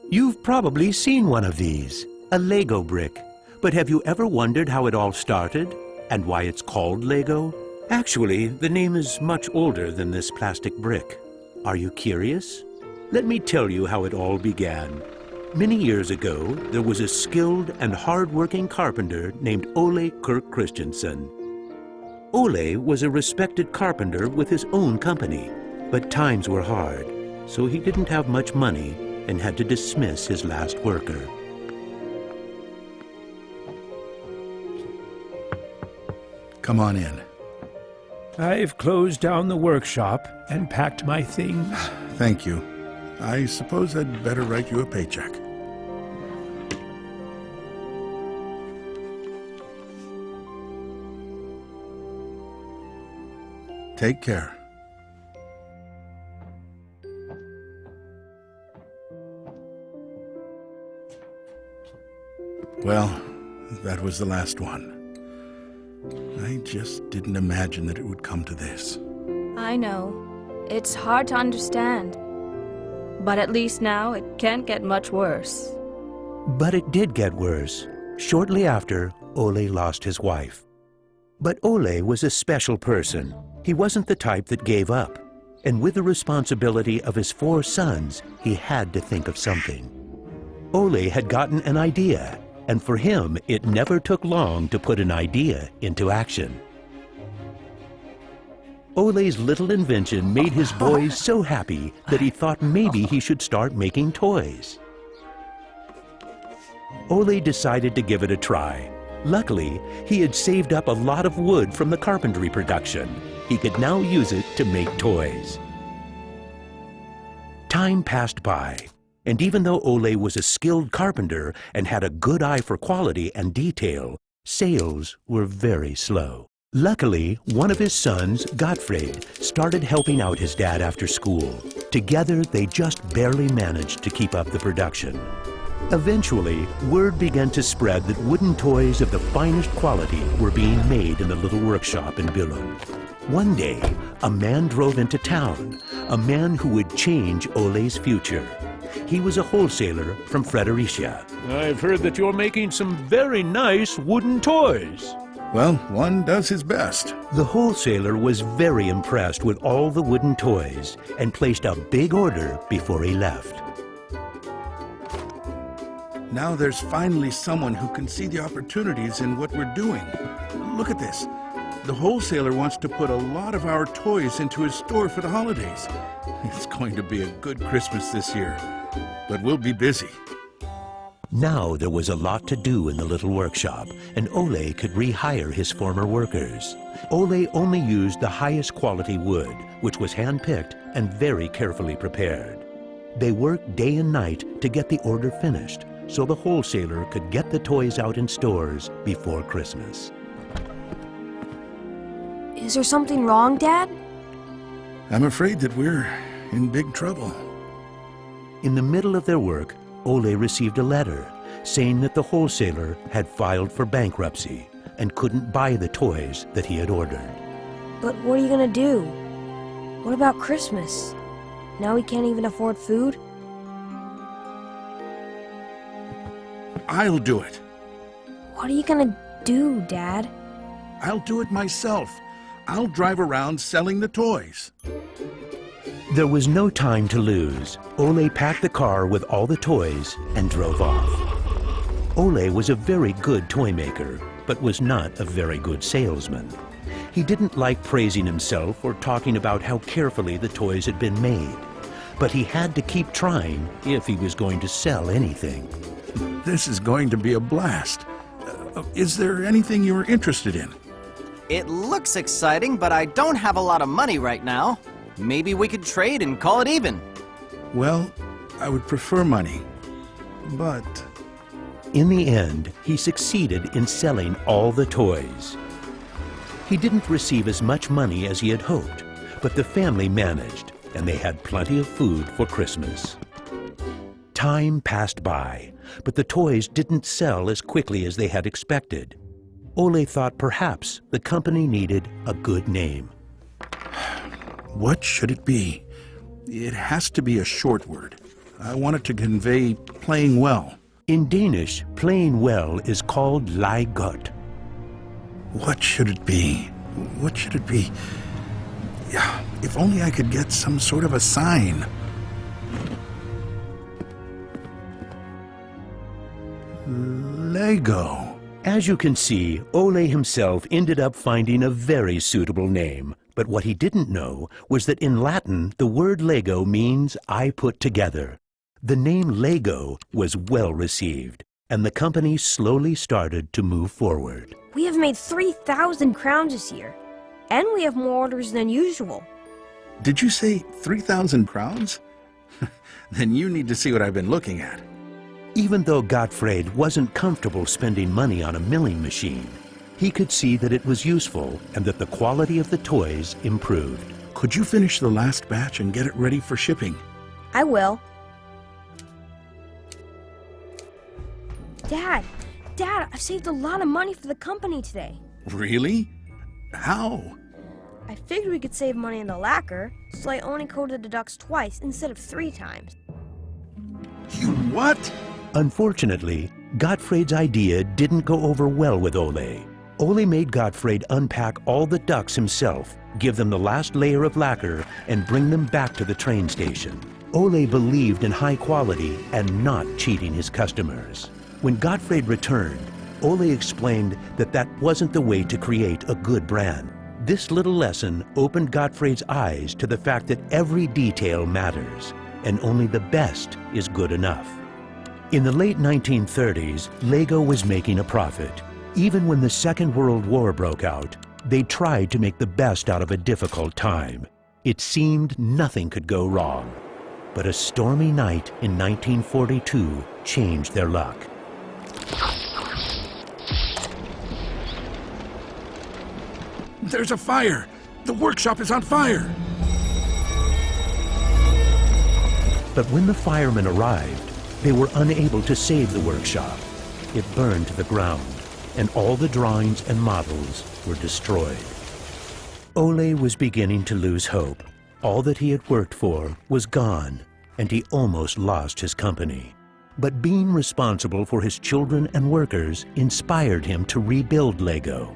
You've probably seen one of these, a Lego brick. But have you ever wondered how it all started and why it's called Lego? Actually, the name is much older than this plastic brick. Are you curious? Let me tell you how it all began. Many years ago, there was a skilled and hard-working carpenter named Ole Kirk Christensen. Ole was a respected carpenter with his own company, but times were hard, so he didn't have much money and had to dismiss his last worker. Come on in. I've closed down the workshop and packed my things. Thank you. I suppose I'd better write you a paycheck. Take care. Well, that was the last one. I just didn't imagine that it would come to this. I know. It's hard to understand. But at least now it can't get much worse. But it did get worse. Shortly after, Ole lost his wife. But Ole was a special person. He wasn't the type that gave up. And with the responsibility of his 4 sons, he had to think of something. Ole had gotten an idea, and for him, it never took long to put an idea into action. Ole's little invention made his boys so happy that he thought maybe he should start making toys. Ole decided to give it a try. Luckily, he had saved up a lot of wood from the carpentry production. He could now use it to make toys. Time passed by, and even though Ole was a skilled carpenter and had a good eye for quality and detail, sales were very slow. Luckily, one of his sons, Gottfried, started helping out his dad after school. Together, they just barely managed to keep up the production. Eventually, word began to spread that wooden toys of the finest quality were being made in the little workshop in Billund. One day, a man drove into town, a man who would change Ole's future. He was a wholesaler from Fredericia. I've heard that you're making some very nice wooden toys. Well, one does his best. The wholesaler was very impressed with all the wooden toys and placed a big order before he left. Now there's finally someone who can see the opportunities in what we're doing. Look at this. The wholesaler wants to put a lot of our toys into his store for the holidays. It's going to be a good Christmas this year, but we'll be busy. Now there was a lot to do in the little workshop, and Ole could rehire his former workers. Ole only used the highest quality wood, which was hand-picked and very carefully prepared. They worked day and night to get the order finished, so the wholesaler could get the toys out in stores before Christmas. Is there something wrong, Dad? I'm afraid that we're in big trouble. In the middle of their work, Ole received a letter saying that the wholesaler had filed for bankruptcy and couldn't buy the toys that he had ordered. But what are you gonna do? What about Christmas? Now we can't even afford food? I'll do it. What are you gonna do, Dad? I'll do it myself. I'll drive around selling the toys. There was no time to lose. Ole packed the car with all the toys and drove off. Ole was a very good toy maker, but was not a very good salesman. He didn't like praising himself or talking about how carefully the toys had been made. But he had to keep trying if he was going to sell anything. This is going to be a blast. Is there anything you're interested in? It looks exciting, but I don't have a lot of money right now. Maybe we could trade and call it even. Well, I would prefer money, but... In the end, he succeeded in selling all the toys. He didn't receive as much money as he had hoped, but the family managed, and they had plenty of food for Christmas. Time passed by, but the toys didn't sell as quickly as they had expected. Ole thought perhaps the company needed a good name. What should it be? It has to be a short word. I want it to convey playing well. In Danish, playing well is called leg godt. What should it be? What should it be? Yeah, if only I could get some sort of a sign. Lego. As you can see, Ole himself ended up finding a very suitable name. But what he didn't know was that in Latin, the word Lego means I put together. The name Lego was well received, and the company slowly started to move forward. We have made 3,000 crowns this year, and we have more orders than usual. Did you say 3,000 crowns? Then you need to see what I've been looking at. Even though Gottfried wasn't comfortable spending money on a milling machine, he could see that it was useful and that the quality of the toys improved. Could you finish the last batch and get it ready for shipping? I will. Dad, I've saved a lot of money for the company today. Really? How? I figured we could save money in the lacquer, so I only coated the ducks twice instead of 3 times. You what? Unfortunately, Gottfried's idea didn't go over well with Ole. Ole made Gottfried unpack all the ducks himself, give them the last layer of lacquer, and bring them back to the train station. Ole believed in high quality and not cheating his customers. When Gottfried returned, Ole explained that that wasn't the way to create a good brand. This little lesson opened Gottfried's eyes to the fact that every detail matters, and only the best is good enough. In the late 1930s, Lego was making a profit. Even when the Second World War broke out, they tried to make the best out of a difficult time. It seemed nothing could go wrong. But a stormy night in 1942 changed their luck. There's a fire! The workshop is on fire! But when the firemen arrived, they were unable to save the workshop. It burned to the ground, and all the drawings and models were destroyed. Ole was beginning to lose hope. All that he had worked for was gone, and he almost lost his company. But being responsible for his children and workers inspired him to rebuild Lego.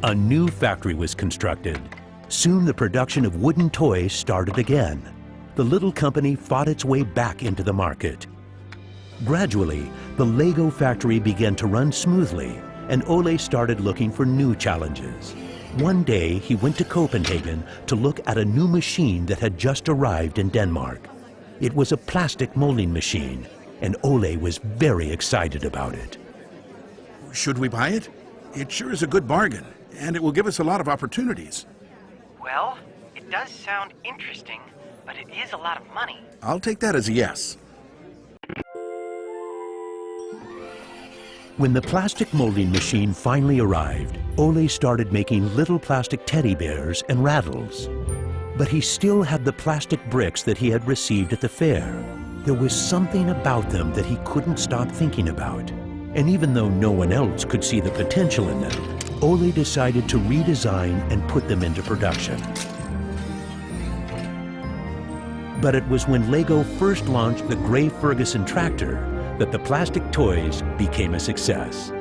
A new factory was constructed. Soon the production of wooden toys started again. The little company fought its way back into the market. Gradually, the Lego factory began to run smoothly, and Ole started looking for new challenges. One day, he went to Copenhagen to look at a new machine that had just arrived in Denmark. It was a plastic molding machine, and Ole was very excited about it. Should we buy it? It sure is a good bargain, and it will give us a lot of opportunities. Well, it does sound interesting, but it is a lot of money. I'll take that as a yes. When the plastic molding machine finally arrived, Ole started making little plastic teddy bears and rattles. But he still had the plastic bricks that he had received at the fair. There was something about them that he couldn't stop thinking about. And even though no one else could see the potential in them, Ole decided to redesign and put them into production. But it was when Lego first launched the Gray Ferguson tractor that the plastic toys became a success.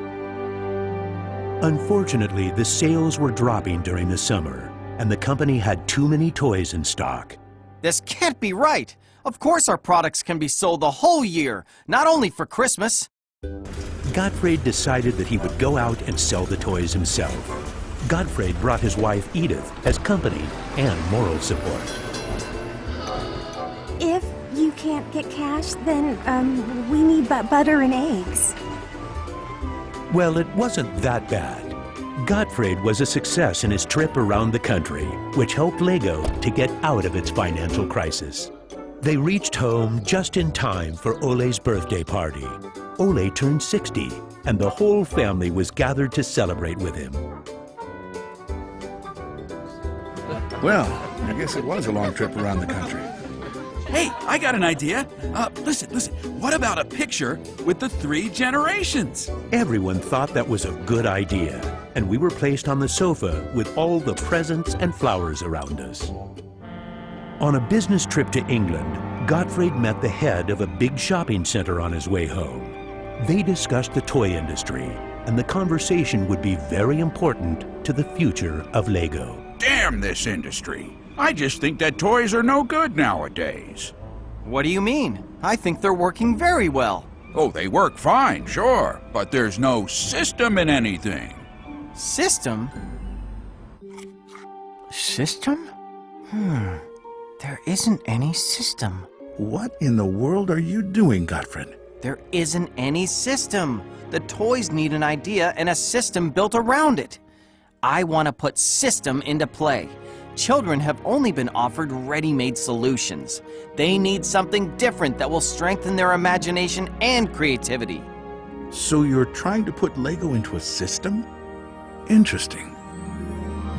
Unfortunately, the sales were dropping during the summer, and the company had too many toys in stock. This can't be right. Of course our products can be sold the whole year, not only for Christmas. Gottfried decided that he would go out and sell the toys himself. Gottfried brought his wife Edith as company and moral support. If you can't get cash, then we need butter and eggs. Well, it wasn't that bad. Gottfried was a success in his trip around the country, which helped Lego to get out of its financial crisis. They reached home just in time for Ole's birthday party. Ole turned 60, and the whole family was gathered to celebrate with him. Well, I guess it was a long trip around the country. Hey, I got an idea. Listen. What about a picture with the 3 generations? Everyone thought that was a good idea, and we were placed on the sofa with all the presents and flowers around us. On a business trip to England, Gottfried met the head of a big shopping center on his way home. They discussed the toy industry, and the conversation would be very important to the future of Lego. Damn this industry. I just think that toys are no good nowadays. What do you mean? I think they're working very well. Oh, they work fine, sure, but there's no system in anything. System? System? There isn't any system. What in the world are you doing, Gottfried? There isn't any system. The toys need an idea and a system built around it. I want to put system into play. Children have only been offered ready-made solutions. They need something different that will strengthen their imagination and creativity. So you're trying to put Lego into a system? Interesting.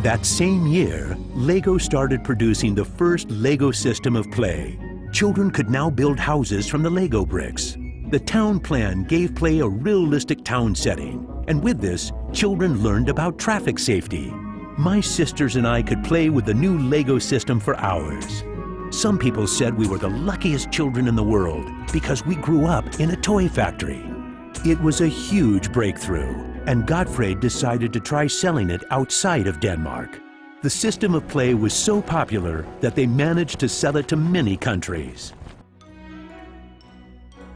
That same year, Lego started producing the first Lego system of play. Children could now build houses from the Lego bricks. The town plan gave play a realistic town setting, and with this, children learned about traffic safety. My sisters and I could play with the new Lego system for hours. Some people said we were the luckiest children in the world because we grew up in a toy factory. It was a huge breakthrough, and Gottfried decided to try selling it outside of Denmark. The system of play was so popular that they managed to sell it to many countries.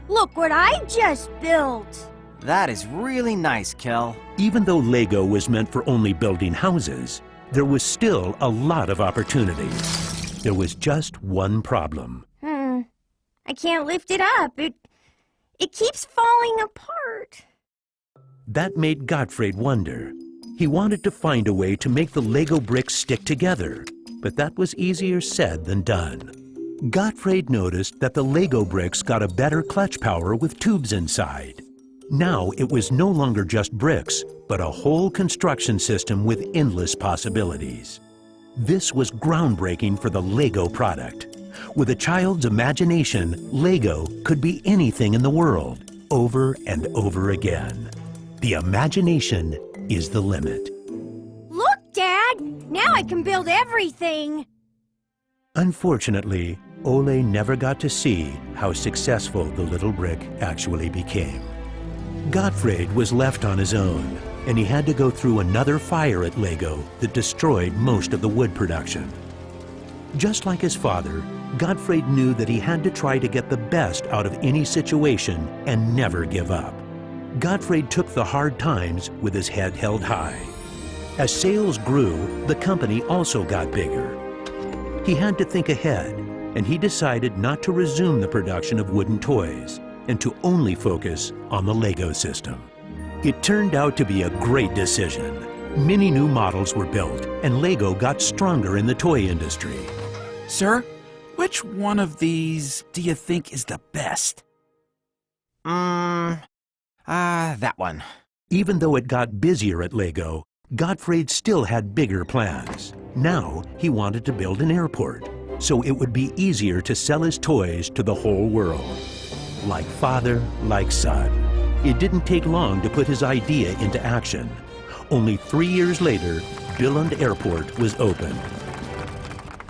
Look what I just built! That is really nice, Kel. Even though Lego was meant for only building houses, there was still a lot of opportunities. There was just one problem. I can't lift it up. It keeps falling apart. That made Gottfried wonder. He wanted to find a way to make the Lego bricks stick together, but that was easier said than done. Gottfried noticed that the Lego bricks got a better clutch power with tubes inside. Now it was no longer just bricks, but a whole construction system with endless possibilities. This was groundbreaking for the Lego product. With a child's imagination, Lego could be anything in the world, over and over again. The imagination is the limit. Look, Dad! Now I can build everything! Unfortunately, Ole never got to see how successful the little brick actually became. Gottfried was left on his own, and he had to go through another fire at Lego that destroyed most of the wood production. Just like his father, Gottfried knew that he had to try to get the best out of any situation and never give up. Gottfried took the hard times with his head held high. As sales grew, the company also got bigger. He had to think ahead, and he decided not to resume the production of wooden toys and to only focus on the Lego system. It turned out to be a great decision. Many new models were built, and Lego got stronger in the toy industry. Sir, which one of these do you think is the best? That one. Even though it got busier at Lego, Gottfried still had bigger plans. Now he wanted to build an airport, so it would be easier to sell his toys to the whole world. Like father, like son. It didn't take long to put his idea into action. Only 3 years later, Billund Airport was opened.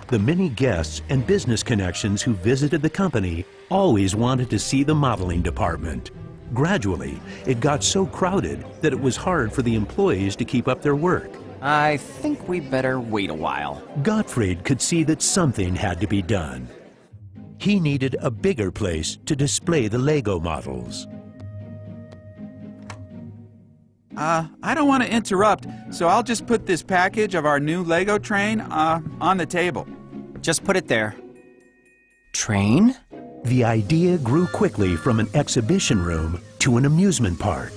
The many guests and business connections who visited the company always wanted to see the modeling department. Gradually, it got so crowded that it was hard for the employees to keep up their work. I think we better wait a while. Gottfried could see that something had to be done. He needed a bigger place to display the Lego models. I don't want to interrupt, so I'll just put this package of our new Lego train on the table. Just put it there. Train? The idea grew quickly from an exhibition room to an amusement park.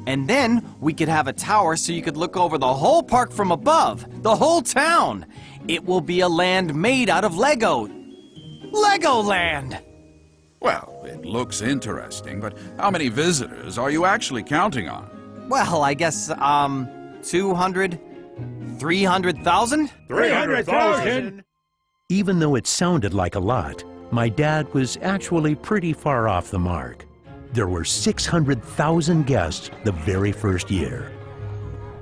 And then we could have a tower so you could look over the whole park from above, the whole town. It will be a land made out of Lego. Legoland! Well, it looks interesting, but how many visitors are you actually counting on? Well, I guess, 200, 300,000? 300,000! Even though it sounded like a lot, my dad was actually pretty far off the mark. There were 600,000 guests the very first year.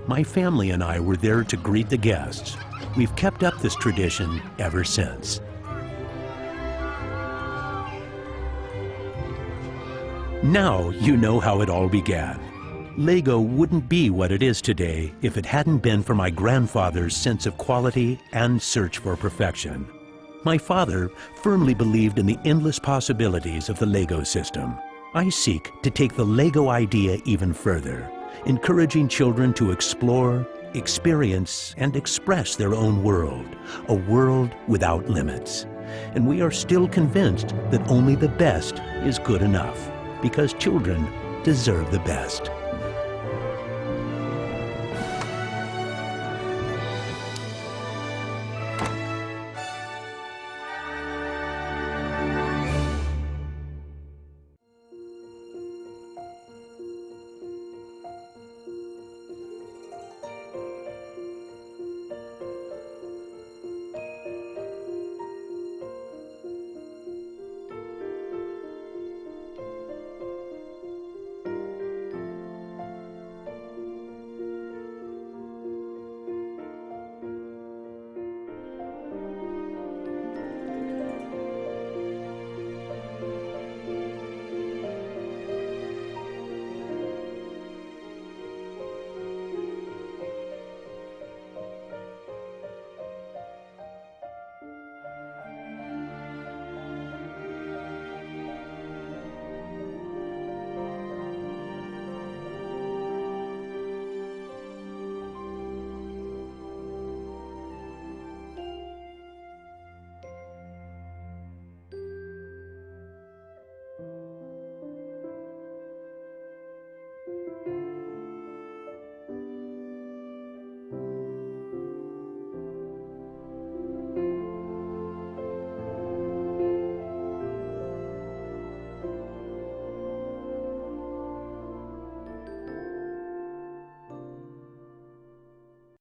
My family and I were there to greet the guests. We've kept up this tradition ever since. Now you know how it all began. Lego wouldn't be what it is today if it hadn't been for my grandfather's sense of quality and search for perfection. My father firmly believed in the endless possibilities of the Lego system. I seek to take the Lego idea even further, encouraging children to explore, experience, and express their own world, a world without limits. And we are still convinced that only the best is good enough, because children deserve the best.